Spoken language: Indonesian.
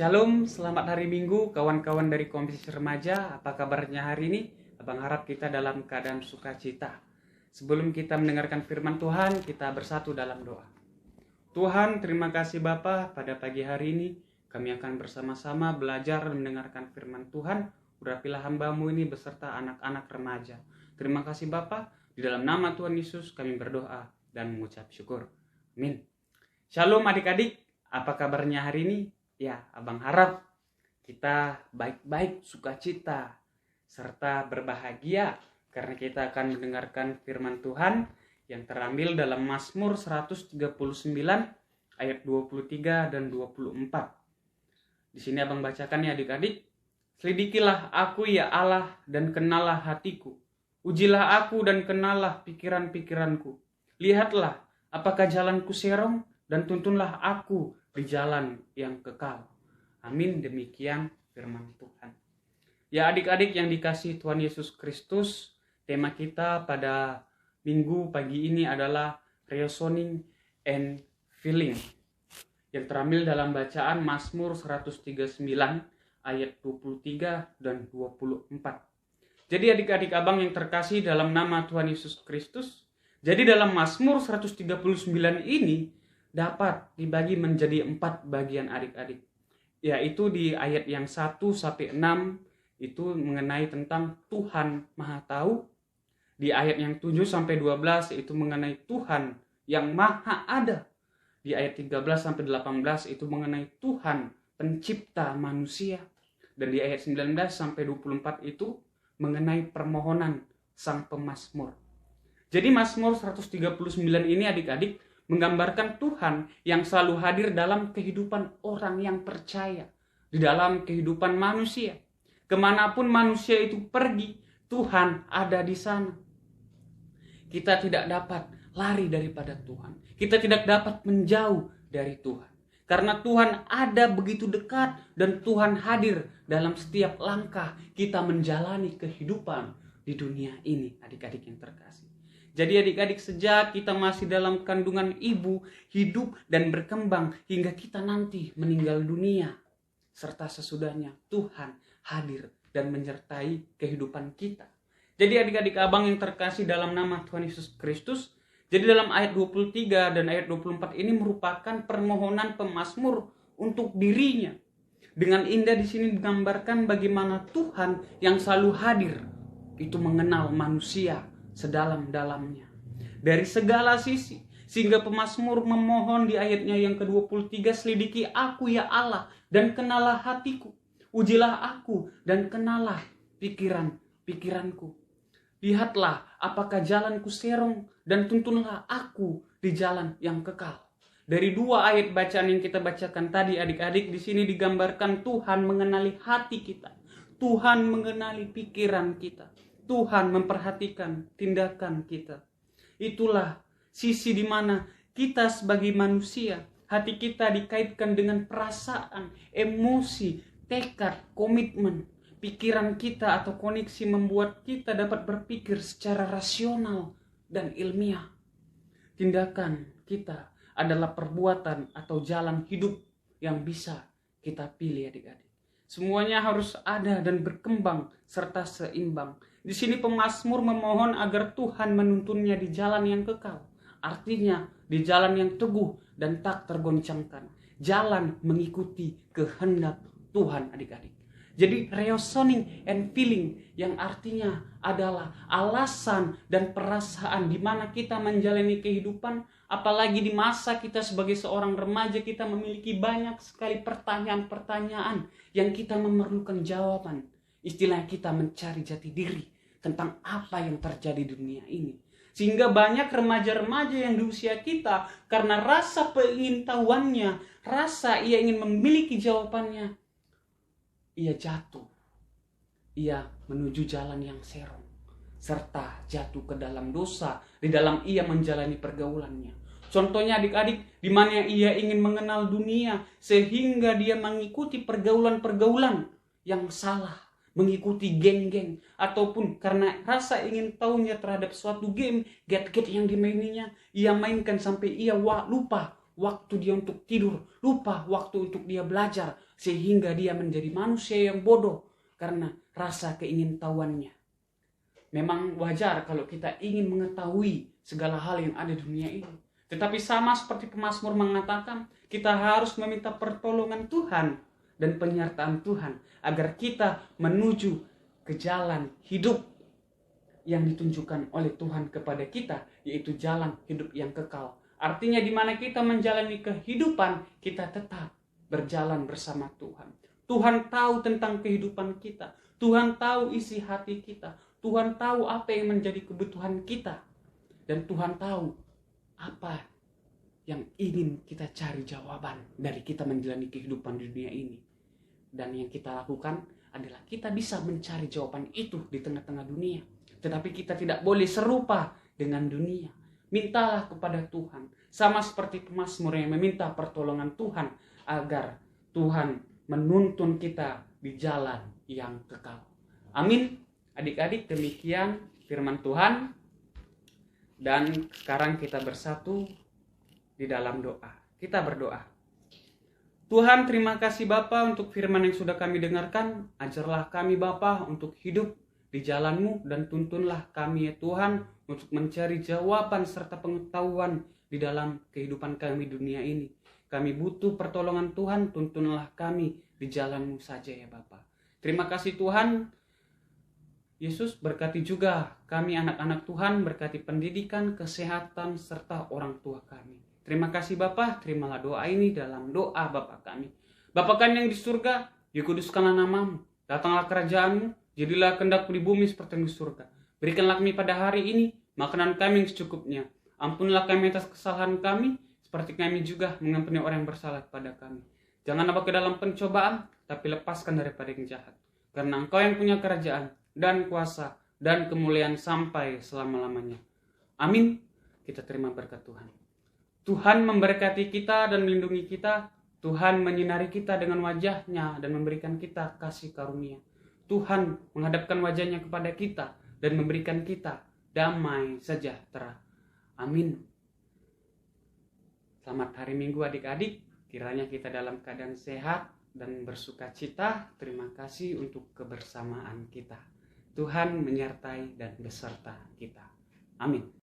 Shalom, selamat hari Minggu kawan-kawan dari Komisi Remaja. Apa kabarnya hari ini? Abang harap kita dalam keadaan sukacita. Sebelum kita mendengarkan firman Tuhan, kita bersatu dalam doa. Tuhan, terima kasih Bapa, pada pagi hari ini kami akan bersama-sama belajar dan mendengarkan firman Tuhan. Urapilah hamba-Mu ini beserta anak-anak remaja. Terima kasih Bapa, di dalam nama Tuhan Yesus kami berdoa dan mengucap syukur. Amin. Shalom adik-adik, apa kabarnya hari ini? Ya, abang harap kita baik-baik, sukacita, serta berbahagia karena kita akan mendengarkan firman Tuhan yang terambil dalam Mazmur 139 ayat 23 dan 24. Di sini abang bacakan ya adik-adik. Selidikilah aku ya Allah dan kenalah hatiku. Ujilah aku dan kenalah pikiran-pikiranku. Lihatlah apakah jalanku serong dan tuntunlah aku di jalan yang kekal. Amin. Demikian firman Tuhan. Ya adik-adik yang dikasihi Tuhan Yesus Kristus, tema kita pada minggu pagi ini adalah reasoning and feeling, yang terambil dalam bacaan Mazmur 139 ayat 23 dan 24. Jadi adik-adik abang yang terkasih dalam nama Tuhan Yesus Kristus, jadi dalam Mazmur 139 ini dapat dibagi menjadi 4 bagian adik-adik. Yaitu di ayat yang 1 sampai 6 itu mengenai tentang Tuhan Maha Tahu. Di ayat yang 7 sampai 12 itu mengenai Tuhan yang Maha Ada. Di ayat 13 sampai 18 itu mengenai Tuhan pencipta manusia. Dan di ayat 19 sampai 24 itu mengenai permohonan sang pemazmur. Jadi Mazmur 139 ini adik-adik menggambarkan Tuhan yang selalu hadir dalam kehidupan orang yang percaya, di dalam kehidupan manusia. Kemanapun manusia itu pergi, Tuhan ada di sana. Kita tidak dapat lari daripada Tuhan. Kita tidak dapat menjauh dari Tuhan. Karena Tuhan ada begitu dekat dan Tuhan hadir dalam setiap langkah kita menjalani kehidupan di dunia ini, adik-adik yang terkasih. Jadi adik-adik, sejak kita masih dalam kandungan ibu, hidup dan berkembang hingga kita nanti meninggal dunia, serta sesudahnya Tuhan hadir dan menyertai kehidupan kita. Jadi adik-adik abang yang terkasih dalam nama Tuhan Yesus Kristus, jadi dalam ayat 23 dan ayat 24 ini merupakan permohonan pemazmur untuk dirinya. Dengan indah di sini digambarkan bagaimana Tuhan yang selalu hadir itu mengenal manusia sedalam-dalamnya dari segala sisi, sehingga pemazmur memohon di ayatnya yang ke-23, selidiki aku ya Allah dan kenalah hatiku, ujilah aku dan kenalah pikiranku. Lihatlah apakah jalanku serong dan tuntunlah aku di jalan yang kekal. Dari 2 ayat bacaan yang kita bacakan tadi adik-adik, di sini digambarkan Tuhan mengenali hati kita, Tuhan mengenali pikiran kita, Tuhan memperhatikan tindakan kita. Itulah sisi di mana kita sebagai manusia, hati kita dikaitkan dengan perasaan, emosi, tekad, komitmen. Pikiran kita atau koneksi membuat kita dapat berpikir secara rasional dan ilmiah. Tindakan kita adalah perbuatan atau jalan hidup yang bisa kita pilih adik-adik. Semuanya harus ada dan berkembang serta seimbang. Di sini pemazmur memohon agar Tuhan menuntunnya di jalan yang kekal. Artinya di jalan yang teguh dan tak tergoncangkan. Jalan mengikuti kehendak Tuhan adik-adik. Jadi reasoning and feeling yang artinya adalah alasan dan perasaan di mana kita menjalani kehidupan. Apalagi di masa kita sebagai seorang remaja, kita memiliki banyak sekali pertanyaan-pertanyaan yang kita memerlukan jawaban. Istilah kita mencari jati diri tentang apa yang terjadi di dunia ini. Sehingga banyak remaja-remaja yang di usia kita, karena rasa pengetahuannya, rasa ia ingin memiliki jawabannya, ia jatuh. Ia menuju jalan yang serong, serta jatuh ke dalam dosa di dalam ia menjalani pergaulannya. Contohnya adik-adik, di mana ia ingin mengenal dunia sehingga dia mengikuti pergaulan-pergaulan yang salah, mengikuti geng-geng, ataupun karena rasa ingin tahunya terhadap suatu game, get-get yang dimaininya, ia mainkan sampai ia lupa waktu dia untuk tidur, lupa waktu untuk dia belajar, sehingga dia menjadi manusia yang bodoh karena rasa keingintahuannya. Memang wajar kalau kita ingin mengetahui segala hal yang ada di dunia ini. Tetapi sama seperti pemazmur mengatakan, kita harus meminta pertolongan Tuhan dan penyertaan Tuhan agar kita menuju ke jalan hidup yang ditunjukkan oleh Tuhan kepada kita, yaitu jalan hidup yang kekal. Artinya di mana kita menjalani kehidupan, kita tetap berjalan bersama Tuhan. Tuhan tahu tentang kehidupan kita. Tuhan tahu isi hati kita. Tuhan tahu apa yang menjadi kebutuhan kita. Dan Tuhan tahu apa yang ingin kita cari jawaban dari kita menjalani kehidupan di dunia ini. Dan yang kita lakukan adalah kita bisa mencari jawaban itu di tengah-tengah dunia. Tetapi kita tidak boleh serupa dengan dunia. Mintalah kepada Tuhan. Sama seperti pemazmur yang meminta pertolongan Tuhan agar Tuhan menuntun kita di jalan yang kekal. Amin. Adik-adik, demikian firman Tuhan. Dan sekarang kita bersatu di dalam doa. Kita berdoa. Tuhan, terima kasih Bapa untuk firman yang sudah kami dengarkan. Ajarlah kami Bapa untuk hidup di jalan-Mu dan tuntunlah kami ya Tuhan untuk mencari jawaban serta pengetahuan di dalam kehidupan kami dunia ini. Kami butuh pertolongan Tuhan, tuntunlah kami di jalan-Mu saja ya Bapa. Terima kasih Tuhan. Yesus, berkati juga kami anak-anak Tuhan, berkati pendidikan, kesehatan, serta orang tua kami. Terima kasih Bapa, terimalah doa ini dalam doa Bapa kami. Bapa kami yang di surga, dikuduskanlah nama-Mu, datanglah kerajaan-Mu, jadilah kehendak-Mu di bumi seperti di surga. Berikanlah kami pada hari ini makanan kami yang secukupnya. Ampunilah kami atas kesalahan kami, seperti kami juga mengampuni orang yang bersalah kepada kami. Jangan bawa ke dalam pencobaan, tapi lepaskan daripada yang jahat. Karena Engkau yang punya kerajaan, dan kuasa, dan kemuliaan sampai selama-lamanya. Amin. Kita terima berkat Tuhan. Tuhan memberkati kita dan melindungi kita. Tuhan menyinari kita dengan wajah-Nya dan memberikan kita kasih karunia. Tuhan menghadapkan wajah-Nya kepada kita dan memberikan kita damai sejahtera. Amin. Selamat hari Minggu adik-adik. Kiranya kita dalam keadaan sehat dan bersuka cita. Terima kasih untuk kebersamaan kita. Tuhan menyertai dan beserta kita. Amin.